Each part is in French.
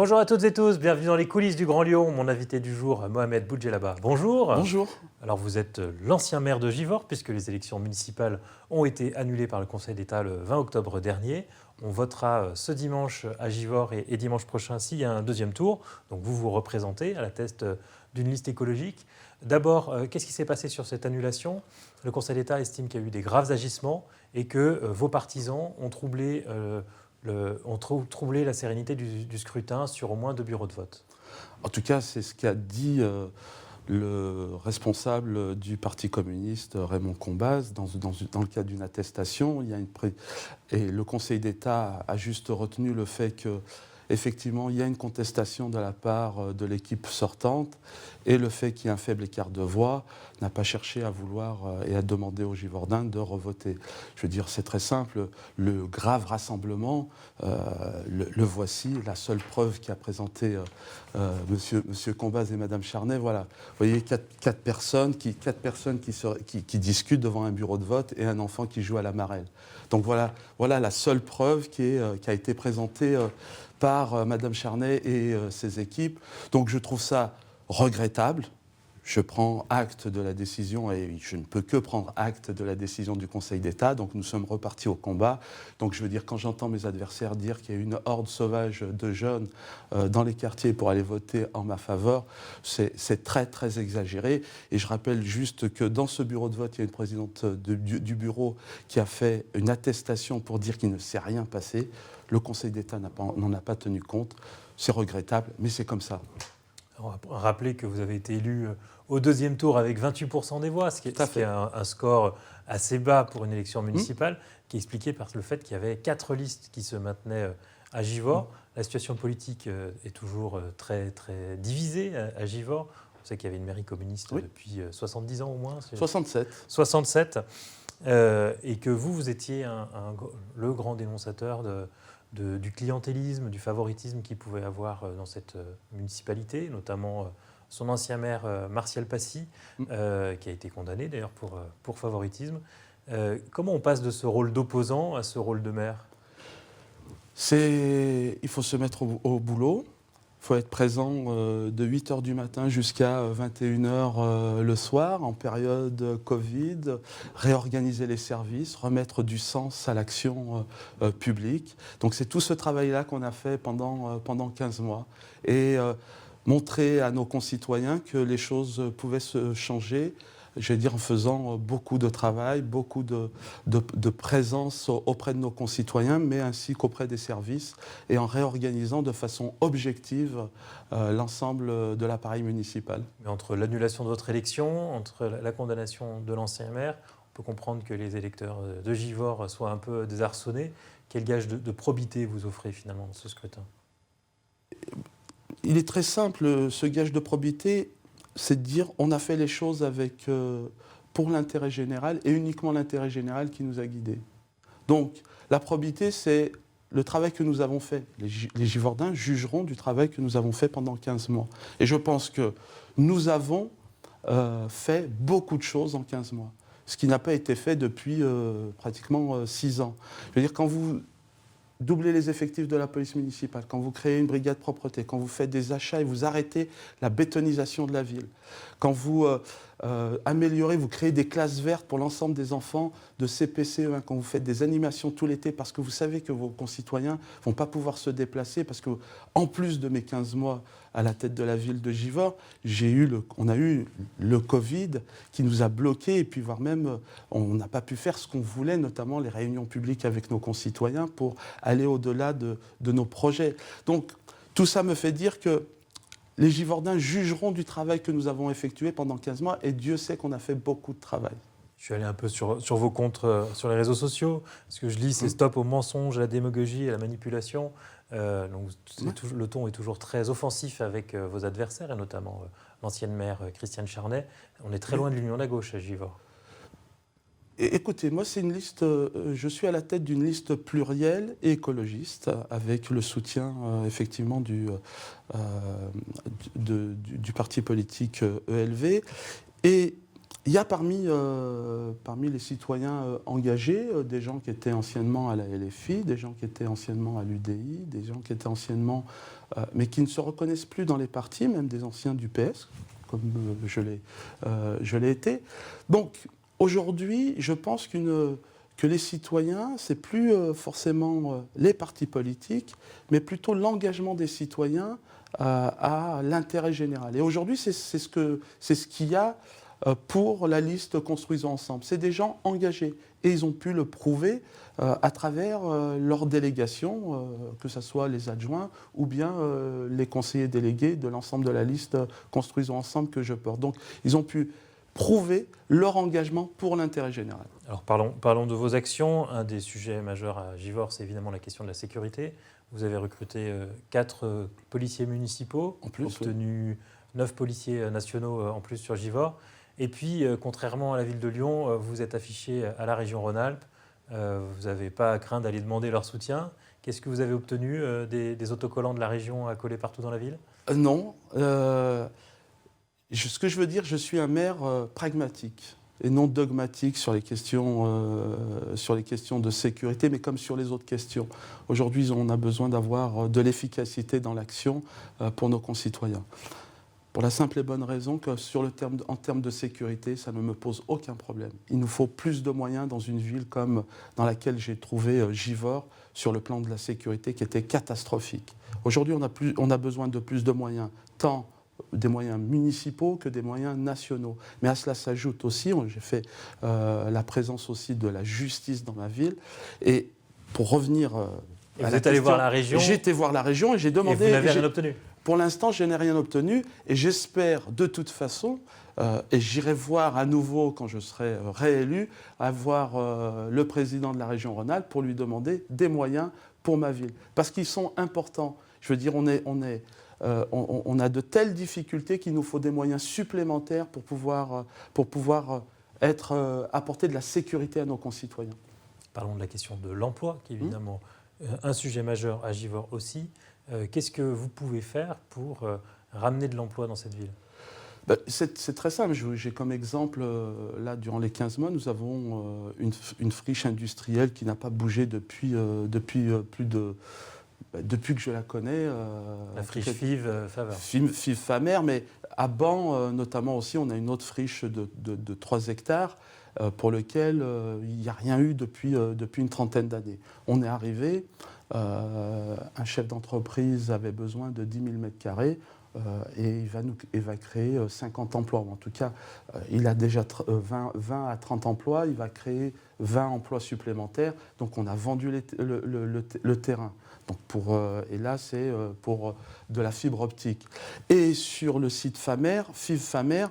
Bonjour à toutes et tous, bienvenue dans les coulisses du Grand Lyon. Mon invité du jour, Mohamed Boudjelaba. Bonjour. Bonjour. Alors vous êtes l'ancien maire de Givors puisque les élections municipales ont été annulées par le Conseil d'État le 20 octobre dernier. On votera ce dimanche à Givors et dimanche prochain s'il y a un deuxième tour. Donc vous vous représentez à la tête d'une liste écologique. D'abord, qu'est-ce qui s'est passé sur cette annulation? Le Conseil d'État estime qu'il y a eu des graves agissements et que vos partisans ont troublé la sérénité du scrutin sur au moins 2 bureaux de vote. En tout cas, c'est ce qu'a dit le responsable du Parti communiste, Raymond Combaz, dans le cadre d'une attestation. Et le Conseil d'État a juste retenu le fait que, effectivement, il y a une contestation de la part de l'équipe sortante et le fait qu'il y ait un faible écart de voix n'a pas cherché à vouloir et à demander aux Givordins de revoter. Je veux dire, c'est très simple, le grave rassemblement, le voici, la seule preuve qu'a présenté monsieur Combaz et madame Charnay, voilà. Vous voyez, quatre personnes qui discutent devant un bureau de vote et un enfant qui joue à la marelle. Donc voilà la seule preuve qui a été présentée par madame Charnay et ses équipes. Donc je trouve ça regrettable. Je prends acte de la décision et je ne peux que prendre acte de la décision du Conseil d'État. Donc nous sommes repartis au combat. Donc je veux dire, quand j'entends mes adversaires dire qu'il y a une horde sauvage de jeunes dans les quartiers pour aller voter en ma faveur, c'est très très exagéré. Et je rappelle juste que dans ce bureau de vote, il y a une présidente du bureau qui a fait une attestation pour dire qu'il ne s'est rien passé. Le Conseil d'État n'en a pas tenu compte. C'est regrettable, mais c'est comme ça. On va rappeler que vous avez été élu au deuxième tour avec 28% des voix, ce qui est un score assez bas pour une élection municipale, qui est expliqué par le fait qu'il y avait 4 listes qui se maintenaient à Givors. La situation politique est toujours très, très divisée à Givors. On sait qu'il y avait une mairie communiste depuis 70 ans au moins. 67. 67. Et que vous étiez le grand dénonçateur du clientélisme, du favoritisme qu'il pouvait avoir dans cette municipalité, notamment son ancien maire Martial Passy, qui a été condamné d'ailleurs pour favoritisme. Comment on passe de ce rôle d'opposant à ce rôle de maire? Il faut se mettre au boulot. Il faut être présent de 8h du matin jusqu'à 21h le soir, en période Covid, réorganiser les services, remettre du sens à l'action publique. Donc c'est tout ce travail-là qu'on a fait pendant 15 mois. Et montrer à nos concitoyens que les choses pouvaient se changer, je vais dire en faisant beaucoup de travail, beaucoup de présence auprès de nos concitoyens, mais ainsi qu'auprès des services, et en réorganisant de façon objective l'ensemble de l'appareil municipal. Mais entre l'annulation de votre élection, entre la condamnation de l'ancien maire, on peut comprendre que les électeurs de Givors soient un peu désarçonnés. Quel gage de probité vous offrez finalement dans ce scrutin? Il est très simple, ce gage de probité, c'est de dire on a fait les choses pour l'intérêt général et uniquement l'intérêt général qui nous a guidés. Donc la probité, c'est le travail que nous avons fait. Les Givordins jugeront du travail que nous avons fait pendant 15 mois. Et je pense que nous avons fait beaucoup de choses en 15 mois, ce qui n'a pas été fait depuis pratiquement 6 ans. Je veux dire, quand vous doublez les effectifs de la police municipale, quand vous créez une brigade propreté, quand vous faites des achats et vous arrêtez la bétonisation de la ville, quand vous améliorez, vous créez des classes vertes pour l'ensemble des enfants de CP-CE1, quand vous faites des animations tout l'été parce que vous savez que vos concitoyens ne vont pas pouvoir se déplacer, parce que en plus de mes 15 mois à la tête de la ville de Givors, on a eu le Covid qui nous a bloqués, et puis voire même on n'a pas pu faire ce qu'on voulait, notamment les réunions publiques avec nos concitoyens pour aller au-delà de nos projets. Donc tout ça me fait dire que les Givordins jugeront du travail que nous avons effectué pendant 15 mois, et Dieu sait qu'on a fait beaucoup de travail. Je suis allé un peu sur vos comptes sur les réseaux sociaux. Ce que je lis, c'est stop aux mensonges, à la démagogie et à la manipulation. Donc, le ton est toujours très offensif avec vos adversaires, et notamment l'ancienne maire Christiane Charnay. On est très loin de l'union de la gauche à Givors. Écoutez, moi, je suis à la tête d'une liste plurielle et écologiste, avec le soutien effectivement du parti politique ELV. Et Il y a parmi les citoyens engagés des gens qui étaient anciennement à la LFI, des gens qui étaient anciennement à l'UDI, des gens qui étaient anciennement, mais qui ne se reconnaissent plus dans les partis, même des anciens du PS, comme je l'ai été. Donc aujourd'hui, je pense que les citoyens, c'est plus forcément les partis politiques, mais plutôt l'engagement des citoyens à l'intérêt général. Et aujourd'hui, c'est ce qu'il y a pour la liste Construisons ensemble. C'est des gens engagés et ils ont pu le prouver à travers leurs délégations, que ce soit les adjoints ou bien les conseillers délégués de l'ensemble de la liste Construisons ensemble que je porte. Donc ils ont pu prouver leur engagement pour l'intérêt général. Alors parlons de vos actions. Un des sujets majeurs à Givors, c'est évidemment la question de la sécurité. Vous avez recruté 4 policiers municipaux, En plus, obtenu 9 policiers nationaux en plus sur Givors. Et puis, contrairement à la ville de Lyon, vous êtes affiché à la région Rhône-Alpes. Vous n'avez pas à craindre d'aller demander leur soutien. Qu'est-ce que vous avez obtenu des autocollants de la région à coller partout dans la ville ? Non. Ce que je veux dire, je suis un maire pragmatique et non dogmatique sur les questions de sécurité, mais comme sur les autres questions. Aujourd'hui, on a besoin d'avoir de l'efficacité dans l'action pour nos concitoyens. Pour la simple et bonne raison que en termes de sécurité, ça ne me pose aucun problème. Il nous faut plus de moyens dans une ville comme dans laquelle j'ai trouvé Givors sur le plan de la sécurité qui était catastrophique. Aujourd'hui, on a besoin de plus de moyens, tant des moyens municipaux que des moyens nationaux. Mais à cela s'ajoute aussi, j'ai fait la présence aussi de la justice dans ma ville. Et pour revenir vous êtes allé voir la région ? J'ai été voir la région et j'ai demandé... Et vous n'avez rien obtenu ? Pour l'instant, je n'ai rien obtenu et j'espère de toute façon, et j'irai voir à nouveau quand je serai réélu, à voir le président de la région Rhône-Alpes pour lui demander des moyens pour ma ville. Parce qu'ils sont importants. Je veux dire, on a de telles difficultés qu'il nous faut des moyens supplémentaires pour pouvoir apporter de la sécurité à nos concitoyens. Parlons de la question de l'emploi, qui est évidemment un sujet majeur à Givors aussi. Qu'est-ce que vous pouvez faire pour ramener de l'emploi dans cette ville ? C'est très simple. J'ai comme exemple, là, durant les 15 mois, nous avons une friche industrielle qui n'a pas bougé depuis que je la connais. La friche FIV-Famer. FIV-Famer, mais à Ban, notamment aussi, on a une autre friche de 3 hectares pour lequel il n'y a rien eu depuis une trentaine d'années. On est arrivé, un chef d'entreprise avait besoin de 10 000 mètres carrés et il va créer 50 emplois. En tout cas, il a déjà 20 à 30 emplois, il va créer 20 emplois supplémentaires. Donc on a vendu le terrain. Donc et là, c'est pour de la fibre optique. Et sur le site Famer, FIV-Famer,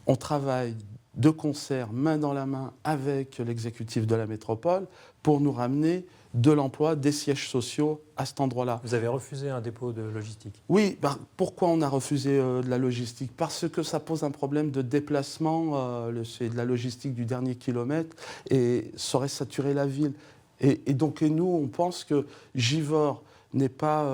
on travaille de concert, main dans la main, avec l'exécutif de la métropole pour nous ramener de l'emploi, des sièges sociaux à cet endroit-là. Vous avez refusé un dépôt de logistique ? Oui, pourquoi on a refusé de la logistique ? Parce que ça pose un problème de déplacement, c'est de la logistique du dernier kilomètre, et ça aurait saturé la ville. Et donc nous, on pense que Givors n'est pas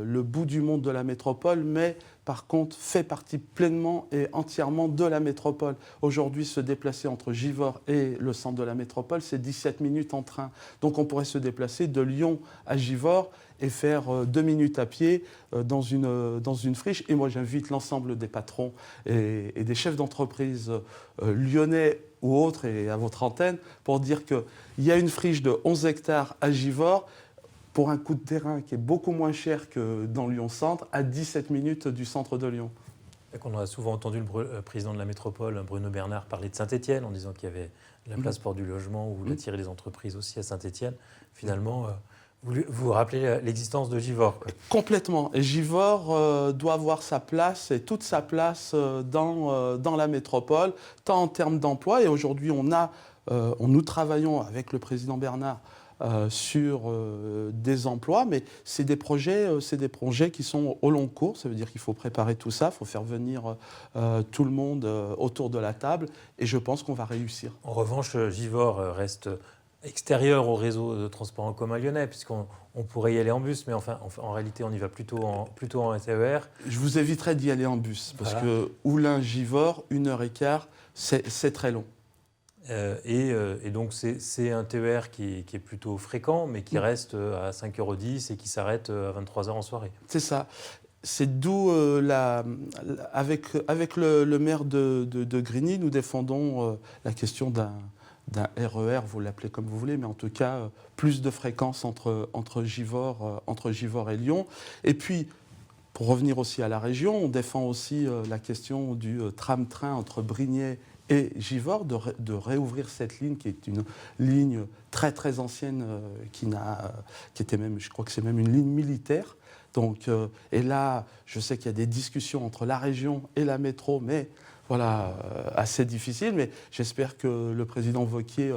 le bout du monde de la métropole, mais par contre fait partie pleinement et entièrement de la métropole. Aujourd'hui, se déplacer entre Givors et le centre de la métropole, c'est 17 minutes en train. Donc on pourrait se déplacer de Lyon à Givors et faire 2 minutes à pied dans une friche. Et moi, j'invite l'ensemble des patrons et des chefs d'entreprise lyonnais ou autres, et à votre antenne, pour dire qu'il y a une friche de 11 hectares à Givors, pour un coût de terrain qui est beaucoup moins cher que dans Lyon-Centre, à 17 minutes du centre de Lyon. On a souvent entendu le président de la métropole, Bruno Bernard, parler de Saint-Étienne en disant qu'il y avait la place pour du logement ou d'attirer les entreprises aussi à Saint-Étienne. Finalement, vous vous rappelez l'existence de Givors, quoi. Complètement. Et Givors doit avoir sa place et toute sa place dans la métropole, tant en termes d'emploi. Et aujourd'hui, nous travaillons avec le président Bernard sur des emplois, mais c'est des projets qui sont au long cours. Ça veut dire qu'il faut préparer tout ça, il faut faire venir tout le monde autour de la table, et je pense qu'on va réussir. En revanche, Givors reste extérieur au réseau de transport en commun lyonnais, puisqu'on pourrait y aller en bus, mais enfin, en réalité, on y va plutôt en TER. Je vous éviterai d'y aller en bus, parce Voilà. que Oulin-Givors, 1 h 15, c'est très long. Et donc, c'est un TER qui est plutôt fréquent, mais qui reste à 5,10 € et qui s'arrête à 23 h en soirée. C'est ça. C'est d'où, avec le maire de Grigny, nous défendons la question d'un RER, vous l'appelez comme vous voulez, mais en tout cas, plus de fréquences entre Givors et Lyon. Et puis, pour revenir aussi à la région, on défend aussi la question du tram-train entre Brignais et Givors, de réouvrir cette ligne qui est une ligne très très ancienne, qui était même, je crois que c'est même une ligne militaire. Donc, et là, je sais qu'il y a des discussions entre la région et la métro, mais voilà, assez difficile. Mais j'espère que le président Wauquiez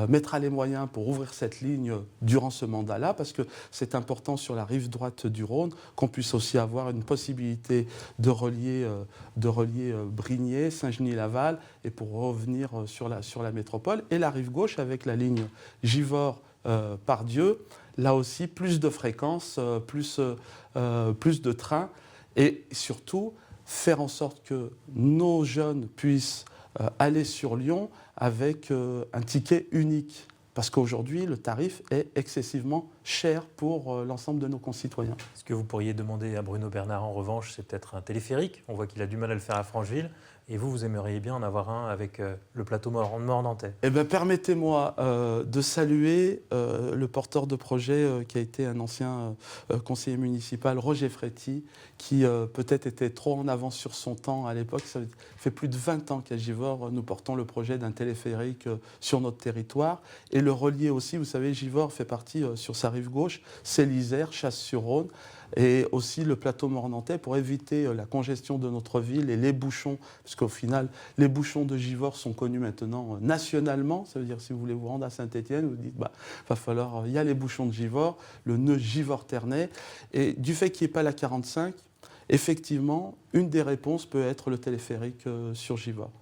mettra les moyens pour ouvrir cette ligne durant ce mandat-là, parce que c'est important sur la rive droite du Rhône qu'on puisse aussi avoir une possibilité de relier Brignais, Saint-Genis-Laval, et pour revenir sur la métropole, et la rive gauche avec la ligne Givors-Pardieu. Là aussi, plus de fréquences, plus de trains, et surtout faire en sorte que nos jeunes puissent aller sur Lyon avec un ticket unique. Parce qu'aujourd'hui, le tarif est excessivement cher pour l'ensemble de nos concitoyens. Ce que vous pourriez demander à Bruno Bernard, en revanche, c'est peut-être un téléphérique. On voit qu'il a du mal à le faire à Francheville. Et vous aimeriez bien en avoir un avec le plateau mornantais. Eh bien, permettez-moi de saluer le porteur de projet qui a été un ancien conseiller municipal, Roger Fréty, qui peut-être était trop en avance sur son temps à l'époque. Ça fait plus de 20 ans qu'à Givors, nous portons le projet d'un téléphérique sur notre territoire. Et le relier aussi, vous savez, Givors fait partie sur sa rive gauche, c'est l'Isère, Chasse-sur-Rhône, et aussi le plateau mornantais pour éviter la congestion de notre ville et les bouchons, parce qu'au final, les bouchons de Givors sont connus maintenant nationalement. Ça veut dire, si vous voulez vous rendre à Saint-Étienne, vous dites, va falloir, il y a les bouchons de Givors, le nœud Givors-Ternay, et du fait qu'il n'y ait pas la 45, effectivement, une des réponses peut être le téléphérique sur Givors.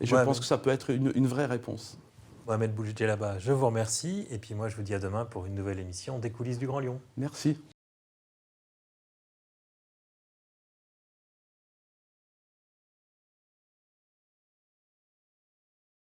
Et je pense que ça peut être une vraie réponse. Mohamed Boulidjelaba, je vous remercie. Et puis moi, je vous dis à demain pour une nouvelle émission des coulisses du Grand Lyon. Merci.